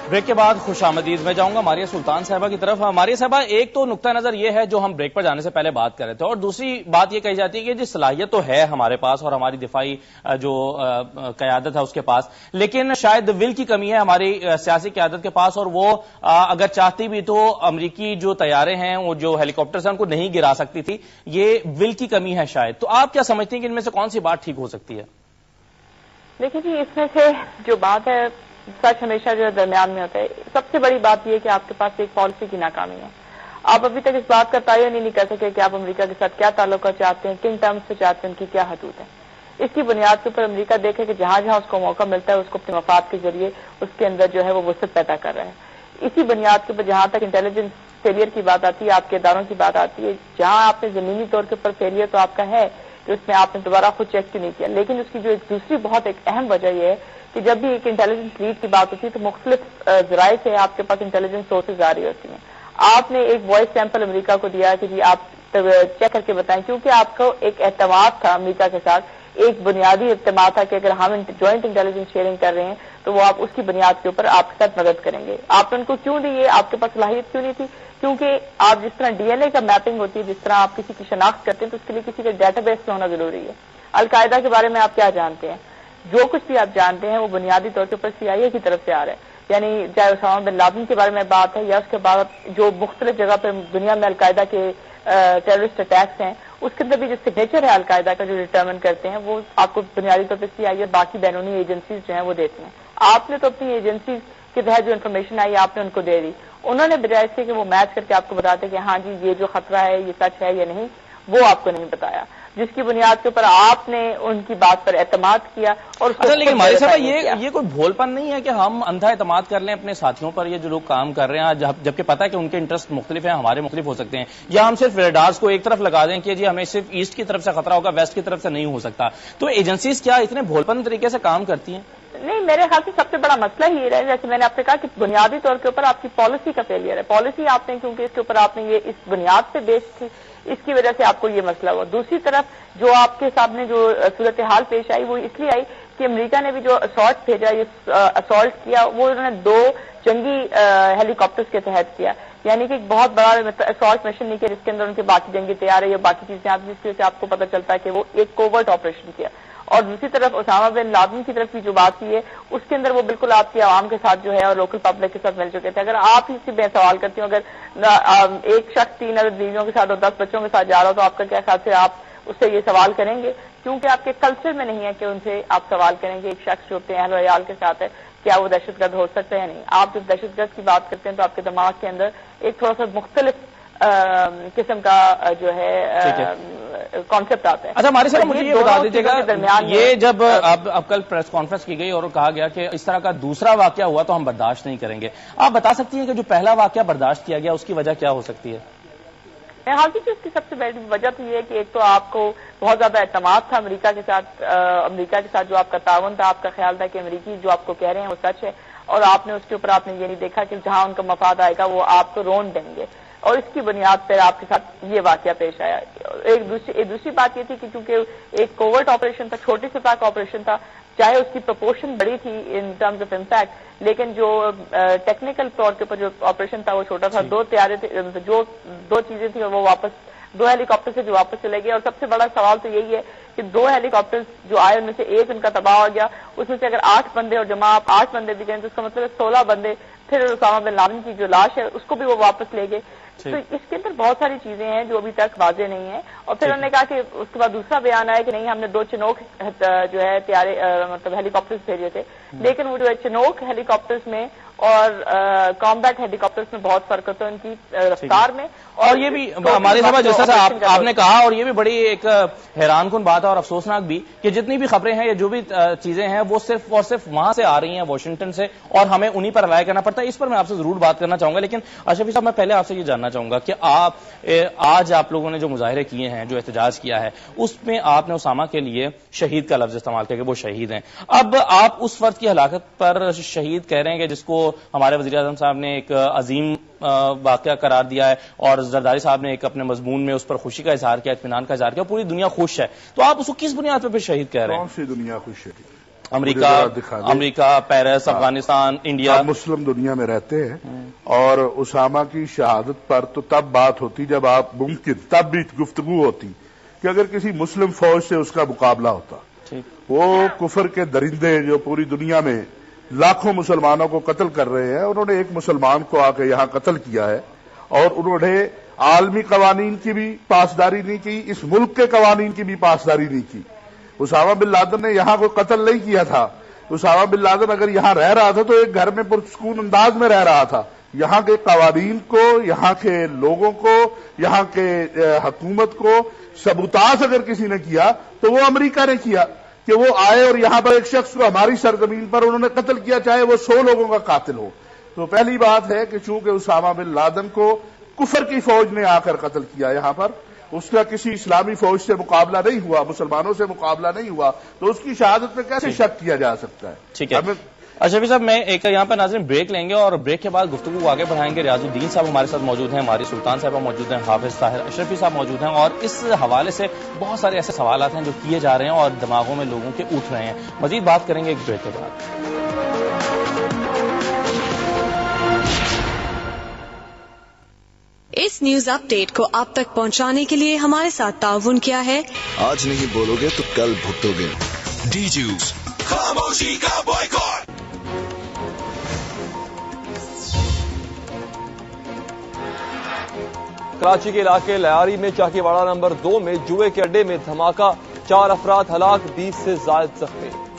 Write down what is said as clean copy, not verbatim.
Break کے بعد خوش آمدید میں جاؤں گا ماریہ سلطان صاحبہ کی طرف. ماریہ صاحبہ، ایک تو نقطہ نظر یہ ہے جو ہم بریک پر جانے سے پہلے بات کر رہے تھے، اور دوسری بات یہ کہی جاتی ہے کہ جی صلاحیت تو ہے ہمارے پاس اور ہماری دفاعی جو قیادت ہے اس کے پاس، لیکن شاید ول کی کمی ہے ہماری سیاسی قیادت کے پاس، اور وہ اگر چاہتی بھی تو امریکی جو طیارے ہیں، وہ جو ہیلی کاپٹرز ہیں، ان کو نہیں گرا سکتی تھی. یہ ول کی کمی ہے شاید. تو آپ کیا سمجھتی ہیں کہ ان میں سے کون سی بات ٹھیک ہو سکتی ہے؟ دیکھیے جی، اس میں سے جو بات ہے، سچ ہمیشہ جو درمیان میں ہوتا ہے. سب سے بڑی بات یہ ہے کہ آپ کے پاس ایک پالیسی کی ناکامی ہے. آپ ابھی تک اس بات کا تعین نہیں کر سکے کہ آپ امریکہ کے ساتھ کیا تعلقات چاہتے ہیں، کن ٹرمز سے چاہتے ہیں، ان کی کیا حدود ہے. اس کی بنیاد کے اوپر امریکہ دیکھے کہ جہاں جہاں اس کو موقع ملتا ہے اس کو اپنے مفاد کے ذریعے اس کے اندر جو ہے وہ وسعت پیدا کر رہا ہے. اسی بنیاد کے اوپر جہاں تک انٹیلیجنس فیلئر کی بات آتی ہے، آپ کے اداروں کی بات آتی ہے، جہاں آپ نے زمینی طور کے اوپر فیلئر تو آپ کا ہے کہ اس میں آپ نے دوبارہ خود چیک کیوں نہیں کیا. لیکن اس کی جو ایک دوسری بہت ایک اہم وجہ یہ ہے کہ جب بھی ایک انٹیلیجنس لیڈ کی بات ہوتی ہے تو مختلف ذرائع سے آپ کے پاس انٹیلیجنس سورسز آ رہی ہوتی ہیں. آپ نے ایک وائس سیمپل امریکہ کو دیا کہ جی آپ چیک کر کے بتائیں، کیونکہ آپ کو ایک اعتماد تھا امریکہ کے ساتھ، ایک بنیادی اعتماد تھا کہ اگر ہم جوائنٹ انٹیلیجنس شیئرنگ کر رہے ہیں تو وہ آپ اس کی بنیاد کے اوپر آپ کے ساتھ مدد کریں گے. آپ نے ان کو کیوں دی؟ آپ کے پاس صلاحیت کیوں نہیں تھی؟ کیونکہ آپ جس طرح ڈی این اے کا میپنگ ہوتی ہے، جس طرح آپ کسی کی شناخت کرتے ہیں تو اس کے لیے کسی کا ڈیٹا بیس ہونا ضروری ہے. القاعدہ کے بارے میں آپ کیا جانتے ہیں؟ جو کچھ بھی آپ جانتے ہیں وہ بنیادی طور کے اوپر سی آئی اے کی طرف سے آ رہا ہے. یعنی چاہے اسامہ بن لادن کے بارے میں بات ہے یا اس کے بعد جو مختلف جگہ پہ دنیا میں القاعدہ کے ٹیررسٹ اٹیکس ہیں، اس کے اندر بھی جو سگنیچر ہے القاعدہ کا جو ڈٹرمن کرتے ہیں، وہ آپ کو بنیادی طور پہ سی آئی اے باقی بینونی ایجنسیز جو ہیں وہ دیتی ہیں. آپ نے تو اپنی ایجنسیز کے تحت جو انفارمیشن آئی آپ نے ان کو دے دی. انہوں نے بجائے سے کہ وہ میچ کر کے آپ کو بتاتے کہ ہاں جی یہ جو خطرہ ہے یہ سچ ہے یا نہیں، وہ آپ کو نہیں بتایا، جس کی بنیاد کے اوپر آپ نے ان کی بات پر اعتماد کیا. اور لیکن ہمارے صاحب یہ کوئی بھول پن نہیں ہے کہ ہم اندھا اعتماد کر لیں اپنے ساتھیوں پر، یہ جو لوگ کام کر رہے ہیں جبکہ پتہ ہے کہ ان کے انٹرسٹ مختلف ہیں، ہمارے مختلف ہو سکتے ہیں، یا ہم صرف ریڈارز کو ایک طرف لگا دیں کہ جی ہمیں صرف ایسٹ کی طرف سے خطرہ ہوگا، ویسٹ کی طرف سے نہیں ہو سکتا. تو ایجنسیز کیا اتنے بھول پن طریقے سے کام کرتی ہیں؟ نہیں، میرے خیال سے سب سے بڑا مسئلہ ہی ہے، جیسے میں نے آپ سے کہا کہ بنیادی طور کے اوپر آپ کی پالیسی کا فیلئر ہے. پالیسی آپ نے کیونکہ اس کے اوپر آپ نے یہ اس بنیاد پہ بیس تھی، اس کی وجہ سے آپ کو یہ مسئلہ ہوا. دوسری طرف جو آپ کے سامنے جو صورتحال پیش آئی وہ اس لیے آئی کہ امریکہ نے بھی جو اسالٹ بھیجا، یہ اسالٹ کیا، وہ انہوں نے 2 جنگی ہیلی کاپٹرز کے تحت کیا. یعنی کہ ایک بہت بڑا اسالٹ مشن نہیں کیا جس کے اندر ان کے باقی جنگی طیارے یا باقی چیزیں آتی، جس کی وجہ سے آپ کو پتہ چلتا ہے کہ وہ ایک کوورٹ آپریشن کیا. اور دوسری طرف اسامہ بن لادن کی طرف کی جو بات کی ہے اس کے اندر وہ بالکل آپ کی عوام کے ساتھ جو ہے اور لوکل پبلک کے ساتھ مل چکے تھے. اگر آپ اس سے میں سوال کرتی ہوں، اگر ایک شخص 3 عدد بیویوں کے ساتھ اور 10 بچوں کے ساتھ جا رہا ہو تو آپ کا کیا خیال سے آپ اس سے یہ سوال کریں گے؟ کیونکہ آپ کے کلچر میں نہیں ہے کہ ان سے آپ سوال کریں گے. ایک شخص جو اپنے اہل و عیال کے ساتھ ہے کیا وہ دہشت گرد ہو سکتا ہے یا نہیں. آپ جب دہشت گرد کی بات کرتے ہیں تو آپ کے دماغ کے اندر ایک تھوڑا سا مختلف قسم کا جو ہے کانسیپٹ آتا ہے. اچھا ہمارے ساتھ مجھے یہ بتا دیجیے گا، یہ جب اب کل پریس کانفرنس کی گئی اور کہا گیا کہ اس طرح کا دوسرا واقعہ ہوا تو ہم برداشت نہیں کریں گے، آپ بتا سکتی ہیں کہ جو پہلا واقعہ برداشت کیا گیا اس کی وجہ کیا ہو سکتی ہے؟ حال کی اس کی سب سے بڑی وجہ تو یہ ہے کہ ایک تو آپ کو بہت زیادہ اعتماد تھا امریکہ کے ساتھ جو آپ کا تعاون تھا، آپ کا خیال تھا کہ امریکی جو آپ کو کہہ رہے ہیں وہ سچ ہے، اور آپ نے اس کے اوپر آپ نے یہ نہیں دیکھا کہ جہاں ان کا مفاد آئے گا وہ آپ کو رون دیں گے، اور اس کی بنیاد پر آپ کے ساتھ یہ واقعہ پیش آیا. ایک دوسری بات یہ تھی کہ چونکہ ایک کوورٹ آپریشن تھا، چھوٹی سطح کا آپریشن تھا، چاہے اس کی پرپورشن بڑی تھی ان ٹرمز آف امپیکٹ، لیکن جو ٹیکنیکل طور کے اوپر جو آپریشن تھا وہ چھوٹا تھا. 2 طیارے تھے، جو 2 چیزیں تھیں وہ واپس 2 ہیلی کاپٹر سے جو واپس چلے گئے. اور سب سے بڑا سوال تو یہی ہے کہ 2 ہیلی کاپٹر جو آئے ان میں سے ایک ان کا تباہ ہو گیا، اس میں سے اگر 8 بندے اور جمع آپ 8 بندے بھی گئے تو اس کا مطلب ہے 16 بندے پھر اسامہ بن لادن کی جو لاش ہے اس کو بھی وہ واپس لے گئے. تو اس کے اندر بہت ساری چیزیں ہیں جو ابھی تک واضح نہیں ہیں. اور پھر انہوں نے کہا کہ اس کے بعد دوسرا بیان آیا کہ نہیں ہم نے 2 چنوک جو ہے طیارے مطلب ہیلی کاپٹرز بھیجے تھے، لیکن وہ جو ہے چنوک ہیلی کاپٹرز میں اور کامبیٹ ہیلی کاپٹرز میں بہت فرق ہوتا ہے ان کی رفتار میں. اور یہ بھی ہمارے ساتھ جیسا آپ نے کہا، اور یہ بھی بڑی ایک حیران کن بات ہے اور افسوسناک بھی کہ جتنی بھی خبریں ہیں یا جو بھی چیزیں ہیں وہ صرف اور صرف وہاں سے آ رہی ہیں، واشنگٹن سے، اور ہمیں انہی پر رائے کرنا پڑتا ہے. اس پر میں آپ سے ضرور بات کرنا چاہوں گا، لیکن اشرفی صاحب میں پہلے آپ سے یہ جاننا چاہوں گا کہ آج آپ لوگوں نے جو مظاہرے کیے ہیں، جو احتجاج کیا ہے، اس میں آپ نے اسامہ کے لیے شہید کا لفظ استعمال کیا کہ وہ شہید ہیں. اب آپ اس فرد کی ہلاکت پر شہید کہہ رہے ہیں کہ جس کو ہمارے وزیر اعظم صاحب نے ایک عظیم واقعہ قرار دیا ہے، اور زرداری صاحب نے ایک اپنے مضمون میں اس پر خوشی کا اظہار کیا، اطمینان کا اظہار کیا، پوری دنیا خوش ہے. تو آپ اس کو کس بنیاد پہ شہید کہہ رہے ہیں؟ کون سی دنیا خوش ہے؟ امریکہ، پیرس، افغانستان، انڈیا، مسلم دنیا میں رہتے ہیں، اور اسامہ کی شہادت پر تو تب بات ہوتی جب آپ ممکن تب بھی گفتگو ہوتی کہ اگر کسی مسلم فوج سے اس کا مقابلہ ہوتا. وہ کفر کے درندے جو پوری دنیا میں لاکھوں مسلمانوں کو قتل کر رہے ہیں، انہوں نے ایک مسلمان کو آ کے یہاں قتل کیا ہے، اور انہوں نے عالمی قوانین کی بھی پاسداری نہیں کی، اس ملک کے قوانین کی بھی پاسداری نہیں کی. اسامہ بن لادن نے یہاں کوئی قتل نہیں کیا تھا. اسامہ بن لادن اگر یہاں رہ رہا تھا تو ایک گھر میں پرسکون انداز میں رہ رہا تھا. یہاں کے قوانین کو، یہاں کے لوگوں کو، یہاں کے حکومت کو سبوتاژ اگر کسی نے کیا تو وہ امریکہ نے کیا کہ وہ آئے اور یہاں پر ایک شخص کو ہماری سرزمین پر انہوں نے قتل کیا، چاہے وہ 100 لوگوں کا قاتل ہو. تو پہلی بات ہے کہ چونکہ اسامہ بن لادن کو کفر کی فوج نے آ کر قتل کیا، یہاں پر اس کا کسی اسلامی فوج سے مقابلہ نہیں ہوا، مسلمانوں سے مقابلہ نہیں ہوا، تو اس کی شہادت پہ کیسے شک کیا جا سکتا ہے؟ ٹھیک ہے اشرفی صاحب، میں ایک یہاں پر ناظرین بریک لیں گے اور بریک کے بعد گفتگو کو آگے بڑھائیں گے. ریاض الدین صاحب ہمارے ساتھ موجود ہیں، ہماری سلطان صاحبہ موجود ہیں، حافظ طاہر اشرفی صاحب موجود ہیں، اور اس حوالے سے بہت سارے ایسے سوالات ہیں جو کیے جا رہے ہیں اور دماغوں میں لوگوں کے اٹھ رہے ہیں. مزید بات کریں گے ایک بریک کے بعد. اس نیوز اپ ڈیٹ کو آپ تک پہنچانے کے لیے ہمارے ساتھ تعاون کیا ہے. آج نہیں بولو گے تو کل بھگتو گے. ڈی جیوز خاموشی کا بائیکاٹ. کراچی کے علاقے لیاری میں چاکی واڑہ نمبر 2 میں جوئے کے اڈے میں دھماکہ، 4 افراد ہلاک، 20 سے زائد زخمی.